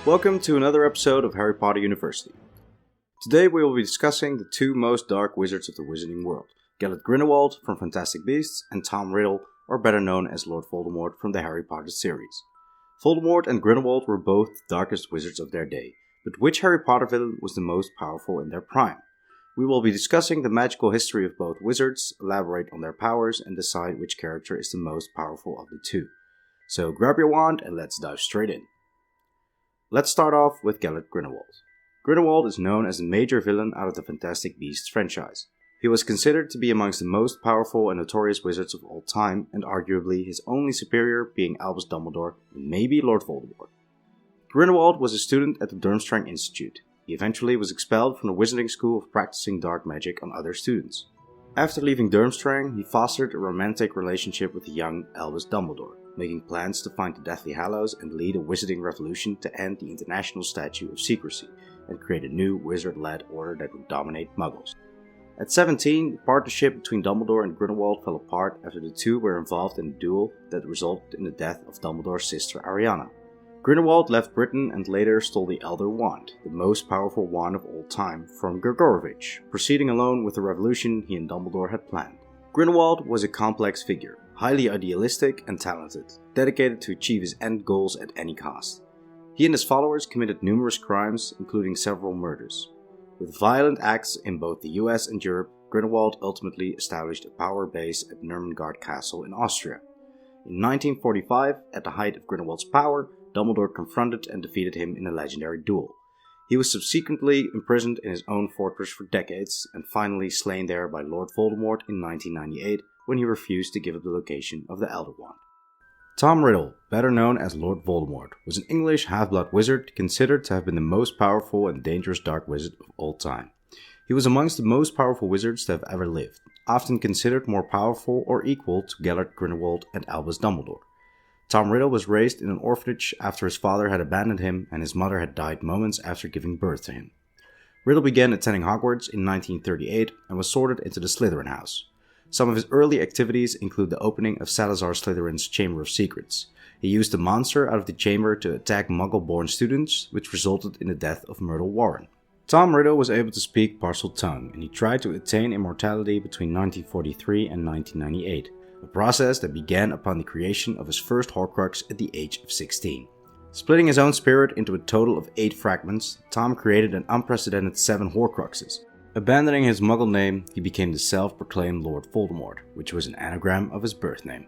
Welcome to another episode of Harry Potter University. Today we will be discussing the two most dark wizards of the wizarding world, Gellert Grindelwald from Fantastic Beasts and Tom Riddle, or better known as Lord Voldemort from the Harry Potter series. Voldemort and Grindelwald were both the darkest wizards of their day, but which Harry Potter villain was the most powerful in their prime? We will be discussing the magical history of both wizards, elaborate on their powers, and decide which character is the most powerful of the two. So grab your wand and let's dive straight in. Let's start off with Gellert Grindelwald. Grindelwald is known as the major villain out of the Fantastic Beasts franchise. He was considered to be amongst the most powerful and notorious wizards of all time, and arguably his only superior being Albus Dumbledore and maybe Lord Voldemort. Grindelwald was a student at the Durmstrang Institute. He eventually was expelled from the wizarding school of practicing dark magic on other students. After leaving Durmstrang, he fostered a romantic relationship with the young Albus Dumbledore, making plans to find the Deathly Hallows and lead a wizarding revolution to end the International Statute of Secrecy and create a new wizard-led order that would dominate Muggles. At 17, the partnership between Dumbledore and Grindelwald fell apart after the two were involved in a duel that resulted in the death of Dumbledore's sister Ariana. Grindelwald left Britain and later stole the Elder Wand, the most powerful wand of all time, from Grzegorz, proceeding alone with the revolution he and Dumbledore had planned. Grindelwald was a complex figure, highly idealistic and talented, dedicated to achieve his end goals at any cost. He and his followers committed numerous crimes, including several murders. With violent acts in both the US and Europe, Grindelwald ultimately established a power base at Nurmengard Castle in Austria. In 1945, at the height of Grindelwald's power, Dumbledore confronted and defeated him in a legendary duel. He was subsequently imprisoned in his own fortress for decades, and finally slain there by Lord Voldemort in 1998 when he refused to give up the location of the Elder Wand. Tom Riddle, better known as Lord Voldemort, was an English half-blood wizard considered to have been the most powerful and dangerous dark wizard of all time. He was amongst the most powerful wizards to have ever lived, often considered more powerful or equal to Gellert Grindelwald and Albus Dumbledore. Tom Riddle was raised in an orphanage after his father had abandoned him and his mother had died moments after giving birth to him. Riddle began attending Hogwarts in 1938 and was sorted into the Slytherin house. Some of his early activities include the opening of Salazar Slytherin's Chamber of Secrets. He used the monster out of the chamber to attack Muggle-born students, which resulted in the death of Myrtle Warren. Tom Riddle was able to speak Parseltongue, and he tried to attain immortality between 1943 and 1998. A process that began upon the creation of his first Horcrux at the age of 16. Splitting his own spirit into a total of 8 fragments, Tom created an unprecedented 7 Horcruxes. Abandoning his Muggle name, he became the self-proclaimed Lord Voldemort, which was an anagram of his birth name.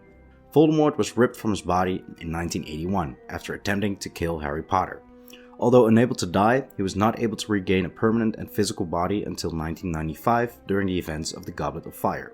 Voldemort was ripped from his body in 1981 after attempting to kill Harry Potter. Although unable to die, he was not able to regain a permanent and physical body until 1995 during the events of the Goblet of Fire.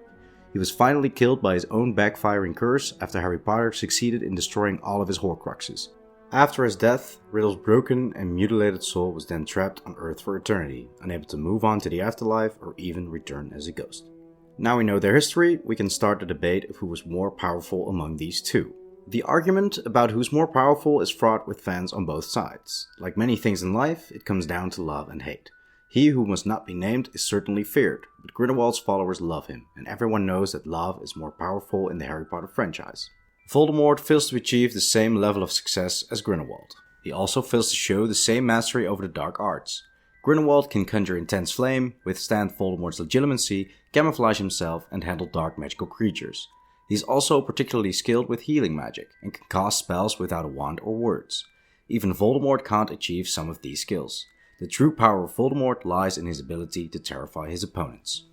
He was finally killed by his own backfiring curse after Harry Potter succeeded in destroying all of his Horcruxes. After his death, Riddle's broken and mutilated soul was then trapped on Earth for eternity, unable to move on to the afterlife or even return as a ghost. Now we know their history, we can start the debate of who was more powerful among these two. The argument about who's more powerful is fraught with fans on both sides. Like many things in life, it comes down to love and hate. He who must not be named is certainly feared, but Grindelwald's followers love him, and everyone knows that love is more powerful in the Harry Potter franchise. Voldemort fails to achieve the same level of success as Grindelwald. He also fails to show the same mastery over the dark arts. Grindelwald can conjure intense flame, withstand Voldemort's legitimacy, camouflage himself, and handle dark magical creatures. He's also particularly skilled with healing magic, and can cast spells without a wand or words. Even Voldemort can't achieve some of these skills. The true power of Voldemort lies in his ability to terrify his opponents.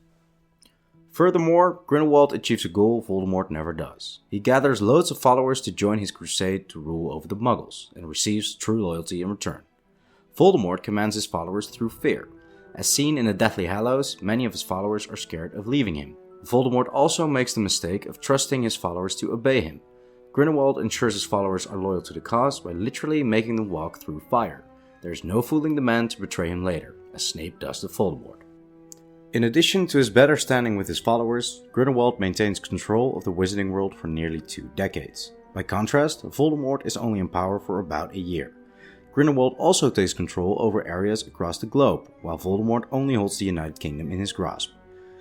Furthermore, Grindelwald achieves a goal Voldemort never does. He gathers loads of followers to join his crusade to rule over the Muggles, and receives true loyalty in return. Voldemort commands his followers through fear. As seen in the Deathly Hallows, many of his followers are scared of leaving him. Voldemort also makes the mistake of trusting his followers to obey him. Grindelwald ensures his followers are loyal to the cause by literally making them walk through fire. There is no fooling the man to betray him later, as Snape does to Voldemort. In addition to his better standing with his followers, Grindelwald maintains control of the wizarding world for nearly 2 decades. By contrast, Voldemort is only in power for about a year. Grindelwald also takes control over areas across the globe, while Voldemort only holds the United Kingdom in his grasp.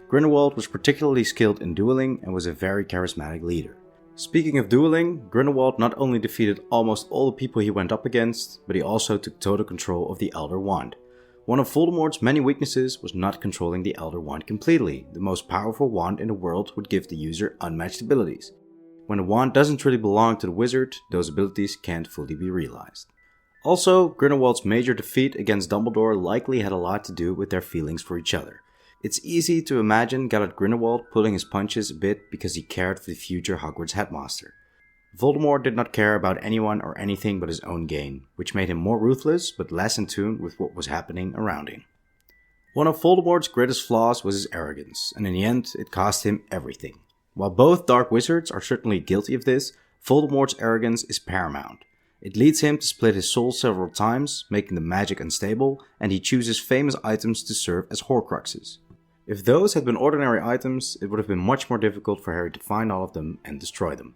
Grindelwald was particularly skilled in dueling and was a very charismatic leader. Speaking of dueling, Grindelwald not only defeated almost all the people he went up against, but he also took total control of the Elder Wand. One of Voldemort's many weaknesses was not controlling the Elder Wand completely. The most powerful wand in the world would give the user unmatched abilities. When a wand doesn't really belong to the wizard, those abilities can't fully be realized. Also, Grindelwald's major defeat against Dumbledore likely had a lot to do with their feelings for each other. It's easy to imagine Gellert Grindelwald pulling his punches a bit because he cared for the future Hogwarts headmaster. Voldemort did not care about anyone or anything but his own gain, which made him more ruthless but less in tune with what was happening around him. One of Voldemort's greatest flaws was his arrogance, and in the end it cost him everything. While both dark wizards are certainly guilty of this, Voldemort's arrogance is paramount. It leads him to split his soul several times, making the magic unstable, and he chooses famous items to serve as Horcruxes. If those had been ordinary items, it would have been much more difficult for Harry to find all of them and destroy them.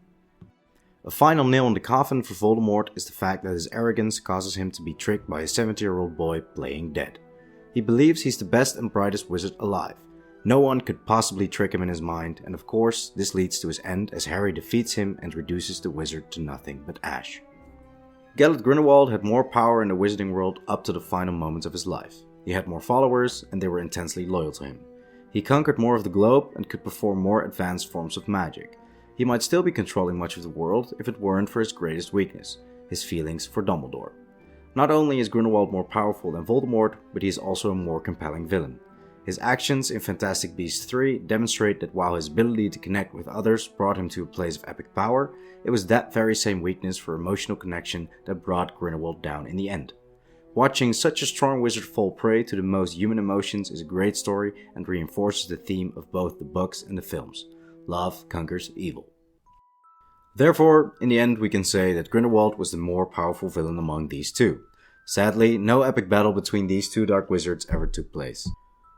A final nail in the coffin for Voldemort is the fact that his arrogance causes him to be tricked by a 70-year-old boy playing dead. He believes he's the best and brightest wizard alive. No one could possibly trick him in his mind, and of course, this leads to his end as Harry defeats him and reduces the wizard to nothing but ash. Gellert Grindelwald had more power in the wizarding world up to the final moments of his life. He had more followers, and they were intensely loyal to him. He conquered more of the globe and could perform more advanced forms of magic. He might still be controlling much of the world if it weren't for his greatest weakness, his feelings for Dumbledore. Not only is Grindelwald more powerful than Voldemort, but he is also a more compelling villain. His actions in Fantastic Beasts 3 demonstrate that while his ability to connect with others brought him to a place of epic power, it was that very same weakness for emotional connection that brought Grindelwald down in the end. Watching such a strong wizard fall prey to the most human emotions is a great story and reinforces the theme of both the books and the films. Love conquers evil. Therefore, in the end we can say that Grindelwald was the more powerful villain among these two. Sadly, no epic battle between these two dark wizards ever took place.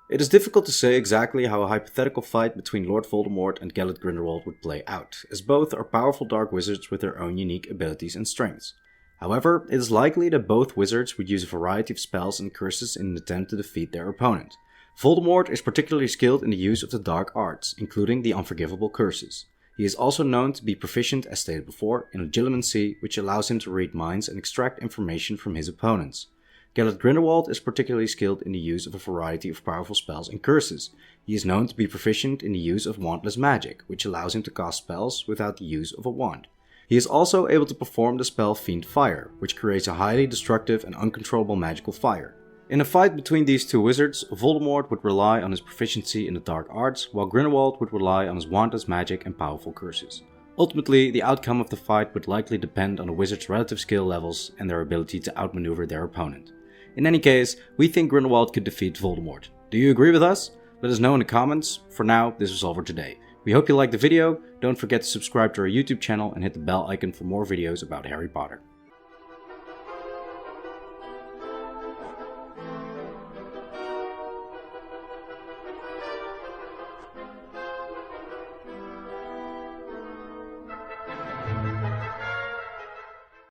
It is difficult to say exactly how a hypothetical fight between Lord Voldemort and Gellert Grindelwald would play out, as both are powerful dark wizards with their own unique abilities and strengths. However, it is likely that both wizards would use a variety of spells and curses in an attempt to defeat their opponent. Voldemort is particularly skilled in the use of the dark arts, including the unforgivable curses. He is also known to be proficient, as stated before, in legilimency, which allows him to read minds and extract information from his opponents. Gellert Grindelwald is particularly skilled in the use of a variety of powerful spells and curses. He is known to be proficient in the use of wandless magic, which allows him to cast spells without the use of a wand. He is also able to perform the spell Fiend Fire, which creates a highly destructive and uncontrollable magical fire. In a fight between these two wizards, Voldemort would rely on his proficiency in the dark arts, while Grindelwald would rely on his wandless magic and powerful curses. Ultimately, the outcome of the fight would likely depend on the wizards' relative skill levels and their ability to outmaneuver their opponent. In any case, we think Grindelwald could defeat Voldemort. Do you agree with us? Let us know in the comments. For now, this is all for today. We hope you liked the video. Don't forget to subscribe to our YouTube channel and hit the bell icon for more videos about Harry Potter.